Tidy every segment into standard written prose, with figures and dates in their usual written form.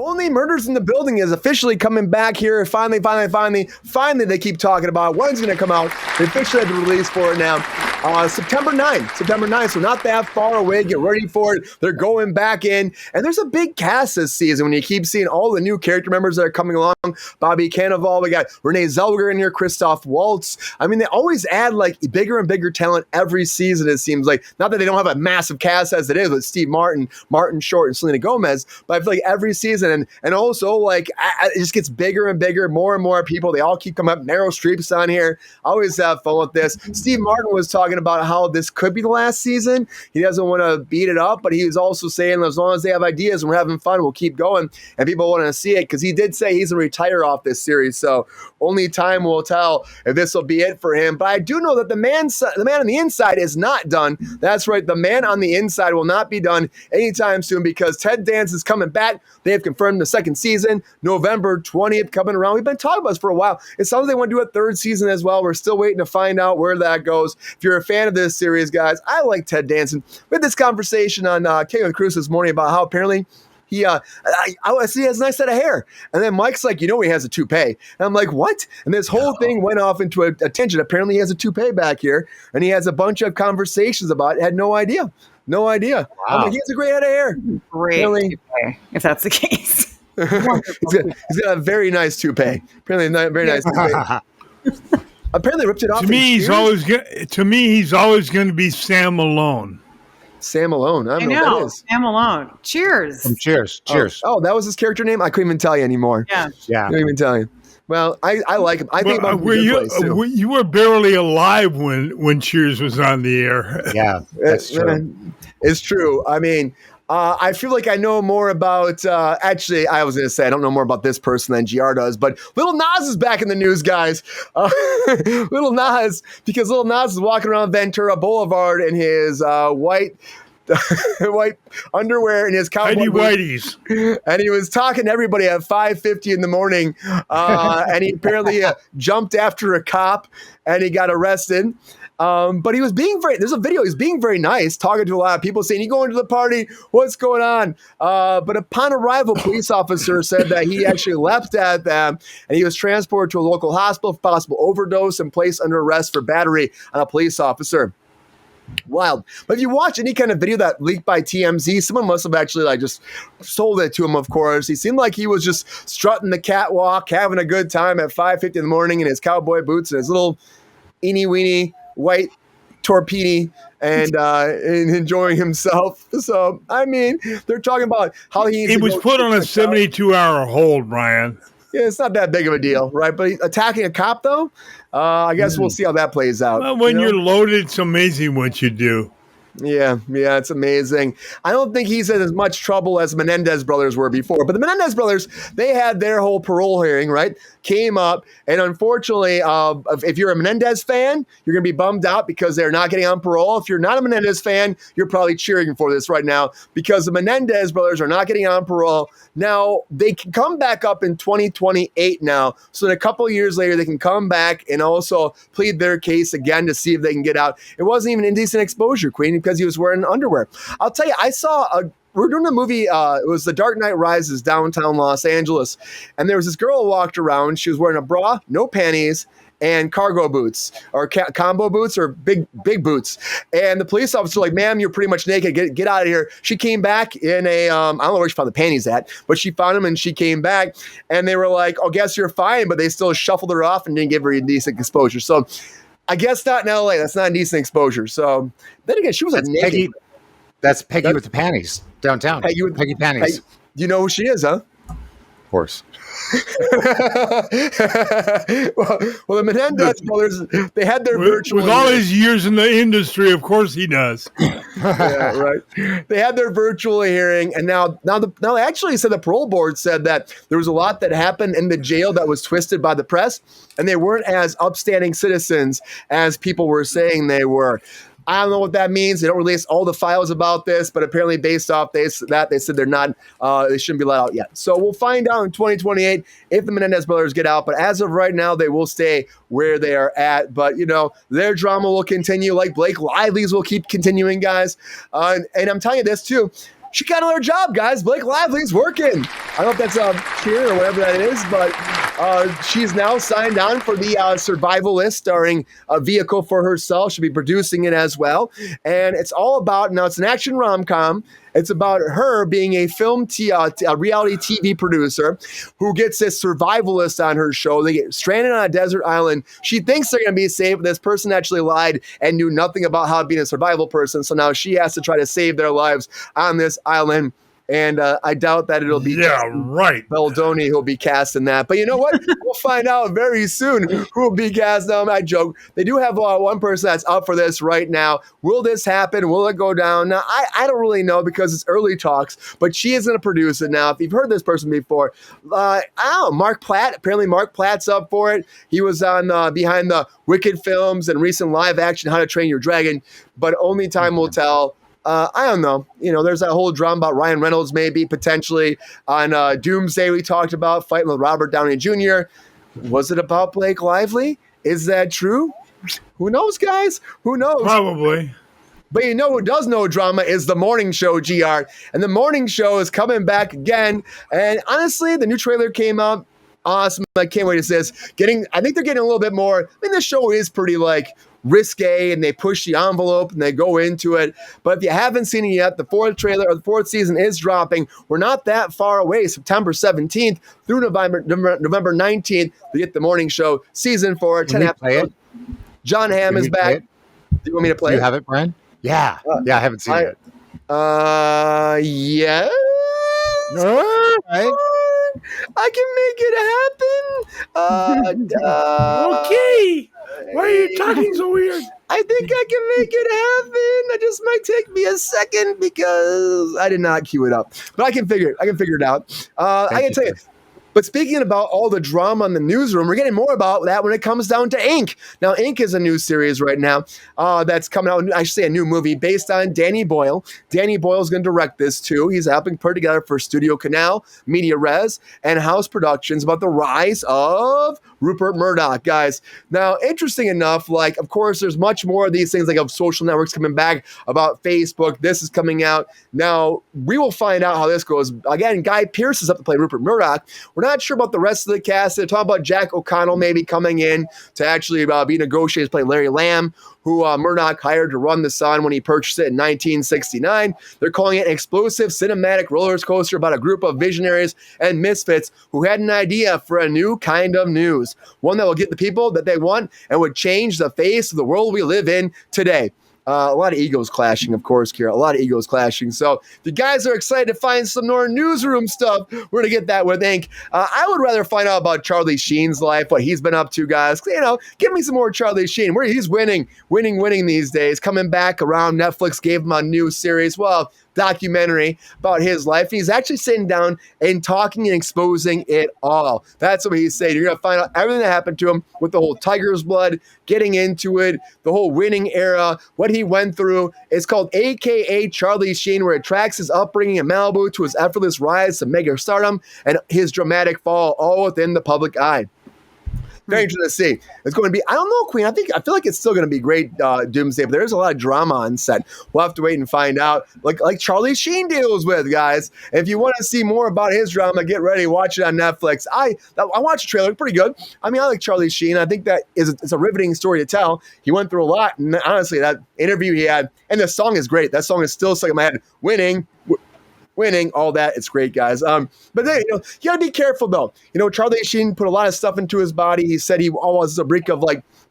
Only Murders in the Building is officially coming back here. Finally, they keep talking about when's going to come out. They officially have the release for it now. September 9th, so not that far away. Get ready for it. They're going back in, and there's a big cast this season when you keep seeing all the new character members that are coming along. Bobby Cannavale, we got Renee Zellweger in here, Christoph Waltz. I mean, they always add like bigger and bigger talent every season, it seems like. Not that they don't have a massive cast as it is with Steve Martin Short, and Selena Gomez, but I feel like every season, and also like it just gets bigger and bigger, more and more people. They all keep coming up. Meryl Streep's on here. I always have fun with this. Steve Martin was talking about how this could be the last season. He doesn't want to beat it up, but he was also saying as long as they have ideas and we're having fun, we'll keep going, and people want to see it, because he did say he's going to retire off this series, so only time will tell if this will be it for him. But I do know that the man on the inside is not done. That's right, the man on the inside will not be done anytime soon, because Ted Danson's coming back. They have confirmed the second season, November 20th, coming around. We've been talking about this for a while. It sounds like they want to do a third season as well. We're still waiting to find out where that goes. If you're a fan of this series, guys, I like Ted Danson. We had this conversation on King of the KRUSE this morning about how apparently he see he has a nice set of hair. And then Mike's like, he has a toupee. And I'm like, what? And this whole thing went off into a tangent. Apparently he has a toupee back here, and he has a bunch of conversations about it. Had no idea. Wow. I'm like, he has a great head of hair. Great toupee, if that's the case. he's got a very nice toupee. Apparently very nice toupee. Apparently ripped it off. To me, he's always going to be Sam Malone. Sam Malone. I don't know what that is. Sam Malone. Cheers. From Cheers. Oh, that was his character name? I couldn't even tell you anymore. Yeah. I couldn't even tell you. Well, I like him. I think about you were barely alive when Cheers was on the air. Yeah, that's true. It's true. I mean, I feel like I know more about, actually, I was going to say I don't know more about this person than GR does, but Lil Nas is back in the news, guys. Lil Nas, because Lil Nas is walking around Ventura Boulevard in his white underwear and his cowboy boots. And he was talking to everybody at 5:50 in the morning, and he apparently jumped after a cop, and he got arrested. But he was there's a video, he's being very nice, talking to a lot of people, saying, you going to the party? What's going on? But upon arrival, police officer said that he actually leapt at them, and he was transported to a local hospital for possible overdose and placed under arrest for battery on a police officer. Wild. But if you watch any kind of video that leaked by TMZ, someone must have actually just sold it to him, of course. He seemed like he was just strutting the catwalk, having a good time at 5:50 in the morning in his cowboy boots and his little eeny-weeny white torpede and enjoying himself. So, I mean, they're talking about how he was put on a 72-hour hold, Brian. Yeah, it's not that big of a deal, right? But attacking a cop, though, I guess we'll see how that plays out. Well, when you're loaded, it's amazing what you do. Yeah, it's amazing. I don't think he's in as much trouble as Menendez brothers were before. But the Menendez brothers, they had their whole parole hearing, right? Came up, and unfortunately, if you're a Menendez fan, you're going to be bummed out because they're not getting on parole. If you're not a Menendez fan, you're probably cheering for this right now because the Menendez brothers are not getting on parole. Now, they can come back up in 2028 now. So in a couple of years later, they can come back and also plead their case again to see if they can get out. It wasn't even indecent exposure, Queen, because he was wearing underwear. I'll tell you, we're doing a movie, it was The Dark Knight Rises, downtown Los Angeles, and there was this girl who walked around. She was wearing a bra, no panties, and cargo boots, or combo boots, or big boots. And the police officer was like, ma'am, you're pretty much naked. Get out of here. She came back in a, I don't know where she found the panties at, but she found them and she came back. And they were like, oh, guess you're fine. But they still shuffled her off and didn't give her indecent exposure. So I guess not in LA. That's not indecent exposure. So then again, she was naked. That's Peggy with the panties downtown. Peggy panties. Hey, you know who she is, huh? Of course. well, the Menendez brothers, they had their virtual... With all his years in the industry, of course he does. Yeah, right. They had their virtual hearing, and now they actually said the parole board said that there was a lot that happened in the jail that was twisted by the press, and they weren't as upstanding citizens as people were saying they were. I don't know what that means. They don't release all the files about this, but apparently based off that, they said they're not, they shouldn't be let out yet. So we'll find out in 2028 if the Menendez brothers get out. But as of right now, they will stay where they are at. But, their drama will continue. Like Blake Lively's will keep continuing, guys. And I'm telling you this, too. she got another job, guys. Blake Lively's working. I don't know if that's cheer or whatever that is, but she's now signed on for the Survivalist, starring a vehicle for herself. She'll be producing it as well. And it's all about, now it's an action rom-com. It's about her being a reality TV producer who gets this survivalist on her show. They get stranded on a desert island. She thinks they're going to be safe, but this person actually lied and knew nothing about how being a survival person. So now she has to try to save their lives on this island. And I doubt that it'll be Beldoni who'll be cast in that. But you know what? We'll find out very soon who will be cast. No, I joke. They do have one person that's up for this right now. Will this happen? Will it go down? Now, I don't really know because it's early talks, but she is going to produce it now. If you've heard this person before, I don't know, Mark Platt. Apparently Mark Platt's up for it. He was on behind the Wicked films and recent live action How to Train Your Dragon, but only time will tell. I don't know. You know, there's that whole drama about Ryan Reynolds maybe potentially on Doomsday we talked about, fighting with Robert Downey Jr. Was it about Blake Lively? Is that true? Who knows, guys? Who knows? Probably. But you know who does know drama is the morning show, GR. And the morning show is coming back again. And honestly, the new trailer came out. Awesome. I can't wait to see this. I think they're getting a little bit more. I mean, the show is pretty risque, and they push the envelope and they go into it. But if you haven't seen it yet, the fourth season is dropping. We're not that far away. September 17th through November 19th, we get the morning show season 4. 10 episodes. John Hamm is back. Do you want me to play it? Do you have it, Brian? Yeah. I haven't seen it. Yes. Right. I can make it happen. Okay. Why are you talking so weird? I think I can make it happen. It just might take me a second because I did not cue it up. But I can figure it out. I can tell you. But speaking about all the drama in the newsroom, we're getting more about that when it comes down to Ink. Now, Ink is a new series right now that's coming out, I should say a new movie based on Danny Boyle. Danny Boyle is going to direct this too. He's helping put together for Studio Canal, Media Res, and House Productions about the rise of Rupert Murdoch, guys. Now, interesting enough, of course, there's much more of these things of social networks coming back, about Facebook. This is coming out. Now, we will find out how this goes. Again, Guy Pearce is up to play Rupert Murdoch. We're not sure about the rest of the cast. They're talking about Jack O'Connell maybe coming in to actually be negotiators, play Larry Lamb, who Murdoch hired to run the Sun when he purchased it in 1969. They're calling it an explosive cinematic roller coaster about a group of visionaries and misfits who had an idea for a new kind of news, one that will get the people that they want and would change the face of the world we live in today. A lot of egos clashing, of course, Kira. A lot of egos clashing. So if you guys are excited to find some more newsroom stuff, we're going to get that with Ink. I would rather find out about Charlie Sheen's life, what he's been up to, guys. Give me some more Charlie Sheen. He's winning these days. Coming back around, Netflix gave him a new series. Well, documentary about his life. He's actually sitting down and talking and exposing it all. That's what he's saying. You're going to find out everything that happened to him with the whole Tiger's Blood, getting into it, the whole winning era, what he went through. It's called AKA Charlie Sheen, where it tracks his upbringing in Malibu to his effortless rise to mega stardom and his dramatic fall, all within the public eye. Very interesting to see. It's going to be, I don't know, Queen. I feel like it's still going to be great, Doomsday, but there's a lot of drama on set. We'll have to wait and find out, like Charlie Sheen deals with, guys. If you want to see more about his drama, get ready, watch it on Netflix. I watched the trailer, pretty good. I mean, I like Charlie Sheen. I think that it's a riveting story to tell. He went through a lot, and honestly, that interview he had, and the song is great. That song is still stuck in my head. Winning, all that, it's great, guys. But then, you gotta be careful though. Charlie Sheen put a lot of stuff into his body. He said he was the brink of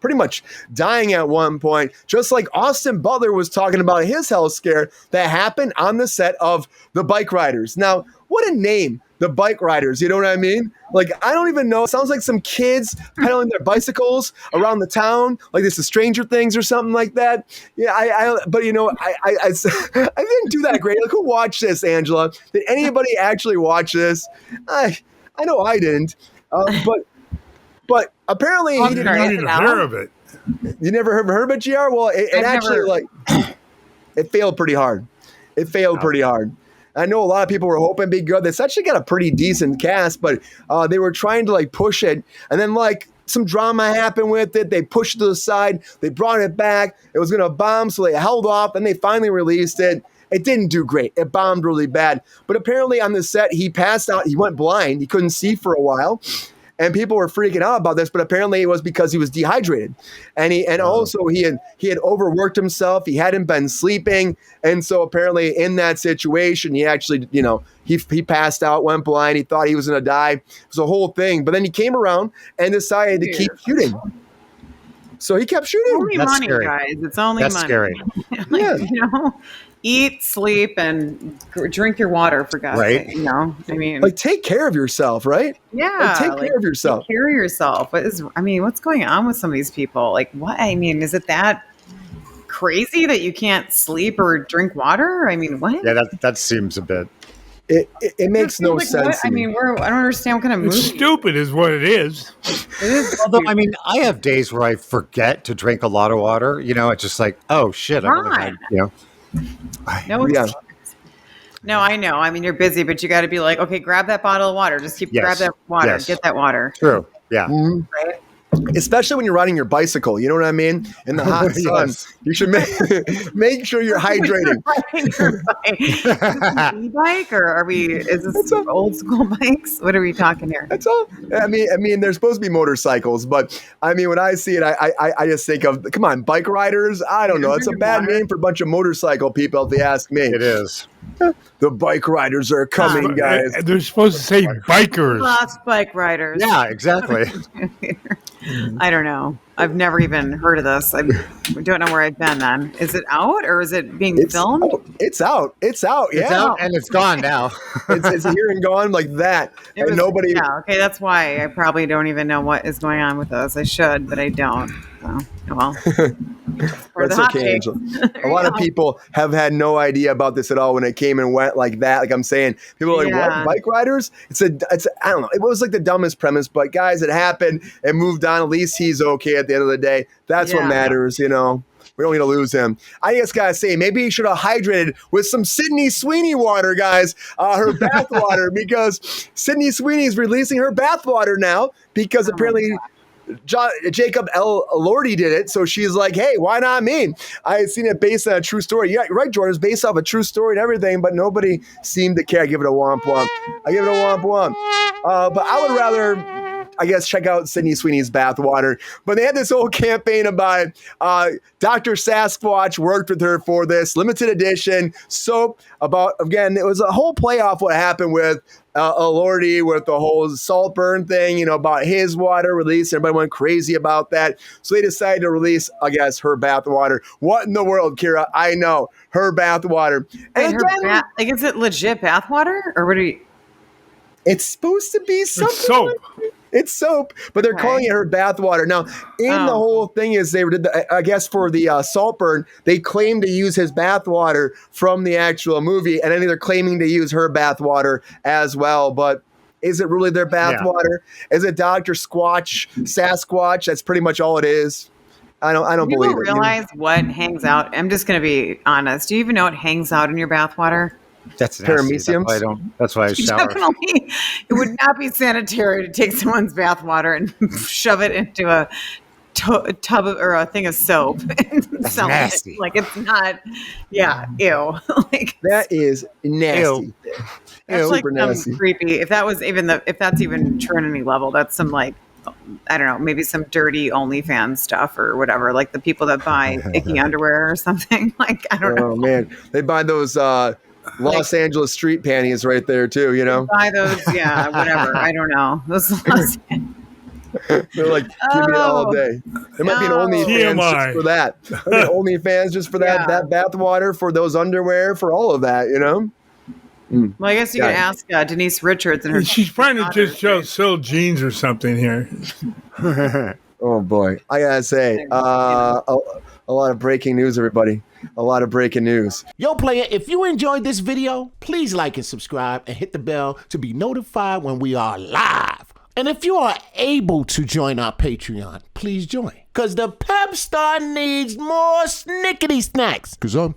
pretty much dying at one point. Just like Austin Butler was talking about his health scare that happened on the set of The Bike Riders. Now, what a name, The Bike Riders. You know what I mean? I don't even know. It sounds like some kids pedaling their bicycles around the town, like this is Stranger Things or something like that. Yeah, I didn't do that great. Who watched this, Angela? Did anybody actually watch this? I know I didn't. But apparently he didn't hear of it. You never heard of it, GR? Well, it failed pretty hard. Pretty hard. I know a lot of people were hoping it'd be good. It's actually got a pretty decent cast, but they were trying to push it. And then some drama happened with it. They pushed it to the side. They brought it back. It was going to bomb, so they held off. And they finally released it. It didn't do great. It bombed really bad. But apparently on the set, he passed out. He went blind. He couldn't see for a while. And people were freaking out about this, but apparently it was because he was dehydrated, and also he had overworked himself. He hadn't been sleeping, and so apparently in that situation, he actually, he passed out, went blind. He thought he was going to die. It was a whole thing, but then he came around and decided to keep shooting. So he kept shooting. It's only money, scary. guys. It's only That's money. Scary. Yeah. Eat, sleep, and drink your water, for God's sake. Take care of yourself, right? Yeah. Take care of yourself. Take care of yourself. What's going on with some of these people? Like, what? Is it that crazy that you can't sleep or drink water? What? Yeah, that seems a bit. It makes no sense. I don't understand what kind of movie. It's stupid is what it is. It is. Although, I have days where I forget to drink a lot of water. It's just like, oh shit, Right. No, I know. You're busy, but you got to be like, okay, grab that bottle of water. Just grab that water. Yes. Get that water. True. Yeah. Mm-hmm. Right? Especially when you're riding your bicycle, you know what I mean? In the hot sun, you should make sure you're hydrating. E-bike, or is this old school bikes? What are we talking here? That's all. They're supposed to be motorcycles, but when I see it, I just think of, come on, bike riders. I don't know. It's a bad name for a bunch of motorcycle people, if they ask me. It is. The bike riders are coming, guys. They're supposed to say bikers. Lost bike riders. Yeah, exactly. I don't know. I've never even heard of this. I don't know where I've been then. Is it out or is it being filmed? It's out. Yeah. It's out and it's gone now. it's here and gone like that. Nobody. Yeah, okay. That's why I probably don't even know what is going on with those. I should, but I don't. So, well. That's okay, Angela. A lot of people have had no idea about this at all when it came and went like that. Like I'm saying, people are like, what? Bike riders? I don't know. It was like the dumbest premise, but guys, it happened and moved on. At least he's okay at the end of the day. That's what matters, We don't need to lose him. I just gotta say, maybe he should have hydrated with some Sydney Sweeney water, guys. Her bath water, because Sydney Sweeney's releasing her bath water now because apparently Jacob Elordi did it, so she's like, hey, why not me? I had seen it based on a true story. Yeah, right, Jordan. It's based off a true story and everything, but nobody seemed to care. I give it a womp womp. I give it a womp womp. But I would rather, I guess, check out Sydney Sweeney's bathwater. But they had this whole campaign about Dr. Sasquatch worked with her for this limited edition soap about, again, it was a whole play off what happened with Elordi with the whole Saltburn thing, about his water release. Everybody went crazy about that. So they decided to release, I guess, her bathwater. What in the world, Kira? I know. Her bathwater. And is it legit bathwater? Or what are you? It's supposed to be something. It's soap. It's soap, but they're calling it her bathwater. Now, the whole thing is they did, I guess, for the Saltburn, they claimed to use his bathwater from the actual movie, and then they're claiming to use her bathwater as well. But is it really their bathwater? Yeah. Is it Dr. Sasquatch? That's pretty much all it is. I don't believe it. Do you realize what hangs out? I'm just going to be honest. Do you even know what hangs out in your bathwater? That's parameciums. That's why I shower. Definitely, it would not be sanitary to take someone's bathwater and shove it into a tub or a thing of soap. That's nasty. Like it's not. Yeah, ew. That is nasty. Ew. That's super nasty. Creepy. If that's even true on any level, that's some I don't know, maybe some dirty OnlyFans stuff or whatever. Like the people that buy icky underwear or something. I don't know. Oh man, they buy those. Los Angeles street panties right there too, Buy those, yeah, whatever. I don't know. Those They're like, give me it all day. There might be an OnlyFans just for that. OnlyFans just for that bath water, for those underwear, for all of that, Well, I guess you could ask Denise Richards and her. She's trying to just sell jeans or something here. Oh boy, I gotta say, a lot of breaking news, everybody. A lot of breaking news. Yo, player, if you enjoyed this video, please like and subscribe and hit the bell to be notified when we are live. And if you are able to join our Patreon, please join. Because the Pepestar needs more snickety snacks. Because I'm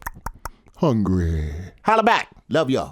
hungry. Holla back. Love y'all.